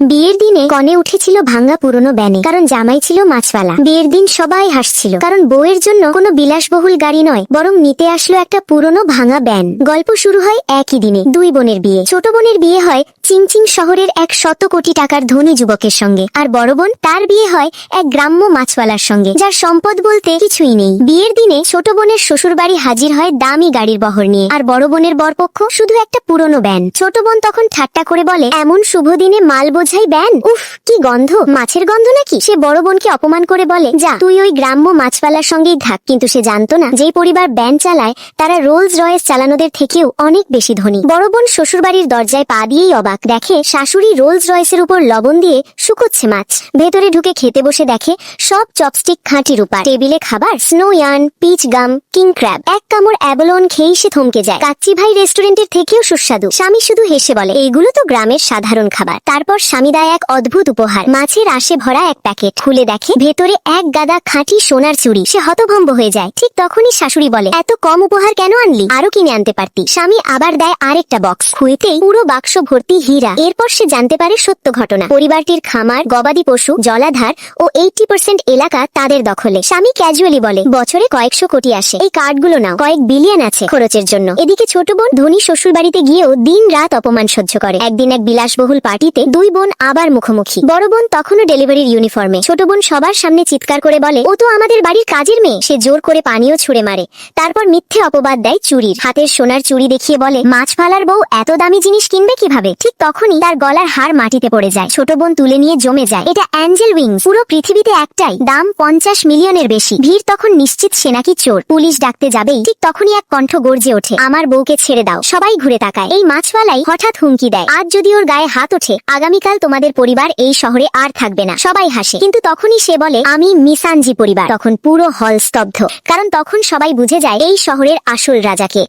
বিয়ের দিনে কনে উঠেছিল ভাঙা পুরনো ব্যানে, কারণ জামাই ছিল মাছওয়ালা। বিয়ের দিন সবাই হাসছিল, কারণ বউয়ের জন্য কোনো বিলাসবহুল গাড়ি নয়, বরং নিতে আসলো একটা পুরনো ভাঙা ব্যান। গল্প শুরু হয় একই দিনে, দুই বোনের বিয়ে। ছোট বোনের বিয়ে হয় চিংচিং শহরের 100 কোটি টাকার ধনী যুবকের সঙ্গে, আর বড় বোন তার বিয়ে হয় এক গ্রাম্য মাছওয়ালার সঙ্গে, যার সম্পদ বলতে কিছুই নেই। বিয়ের দিনে ছোট বোনের শ্বশুর বাড়ি হাজির হয় দামি গাড়ির বহর নিয়ে, আর বড় বোনের বরপক্ষ শুধু একটা পুরনো ব্যান। ছোট বোন তখন ঠাট্টা করে বলে, এমন শুভ দিনে মাল বোঝাই ব্যান, উফ কি গন্ধ, মাছের গন্ধ নাকি? সে বড় বোনকে অপমান করে বলে, যা তুই ওই গ্রাম্য মাছওয়ালার সঙ্গেই থাক। কিন্তু সে জানতো না, যেই পরিবার ব্যান চালায় তারা রোলস রয়েস চালানোদের থেকেও অনেক বেশি ধনী। বড় বোন শ্বশুর বাড়ির দরজায় পা দিয়েই অবাক, দেখে শাশুড়ি রোলস রয়েসের উপর লবণ দিয়ে শুকোচ্ছে মাছ। ভেতরে ঢুকে খেতে বসে দেখে সব চপস্টিক খাঁটি রূপার। টেবিলে খাবার স্নো ইয়ার্ন, পিচ গাম, কিং ক্র্যাব। এক কামড় অ্যাবলন খেয়েই সে থমকে যায়। কাচ্চি ভাই রেস্টুরেন্টের থেকেও সুস্বাদু। স্বামী শুধু হেসে বলে, এইগুলো তো গ্রামের সাধারণ খাবার। তারপর স্বামী দেয় এক অদ্ভুত উপহার, মাছের আশে ভরা এক প্যাকেট। খুলে দেখে ভেতরে এক গাদা খাঁটি সোনার চুড়ি। সে হতভম্ব হয়ে যায়। ঠিক তখনই শাশুড়ি বলে, এত কম উপহার কেন আনলি? আরো কিনে আনতে পারতি। স্বামী আবার দেয় আরেকটা বক্স। খুঁড়তেই পুরো বাক্স ভর্তি হীরা। এরপর সে জানতে পারে সত্য ঘটনা। পরিবারটির খামার, গবাদি পশু, জলাধার ও 80% এলাকা তাদের দখলে। স্বামী ক্যাজুয়ালি বলে, বছরে কয়েকশো কোটি আসে, এই কার্ডগুলো নাও, কয়েক বিলিয়ন আছে খরচের জন্য। এদিকে ছোট বোন ধনী শ্বশুর বাড়িতে গিয়েও দিন রাত অপমান সহ্য করে। একদিন এক বিলাসবহুল পার্টিতে দুই বোন আবার মুখোমুখি। বড় বোন তখনও ডেলিভারির ইউনিফর্মে। ছোট বোন সবার সামনে চিৎকার করে বলে, ও তো আমাদের বাড়ির কাজের মেয়ে। সে জোর করে পানীয় ছুঁড়ে মারে। তারপর মিথ্যে অপবাদ দেয় চুরির। হাতের সোনার চুড়ি দেখিয়ে বলে, মাছ ফালার বউ এত দামি জিনিস কিনবে কিভাবে? ঠিক তখনই তার গলার হার মাটিতে পড়ে যায়। ছোট বোন তুলে নিয়ে জমে যায়, এটা অ্যাঞ্জেল উইংস, পুরো পৃথিবীতে একটাই, দাম 50 মিলিয়নের বেশি। ভিড় তখন নিশ্চিত সে নাকি চোর। পুলিশ ডাকতে যাবেই ঠিক তখনই এক কণ্ঠ গর্জে ওঠে, আমার বউকে ছেড়ে দাও। সবাই ঘুরে তাকায়। এই মাছওয়ালাই হঠাৎ হুমকি দেয়, আজ যদি ওর গায়ে হাত ওঠে, আগামীকাল তোমাদের পরিবার এই শহরে আর থাকবে না। সবাই হাসে, কিন্তু তখনই সে বলে, আমি মিসানজি পরিবার। তখন পুরো হল স্তব্ধ, কারণ তখন সবাই বুঝে যায় এই শহরের আসল রাজাকে।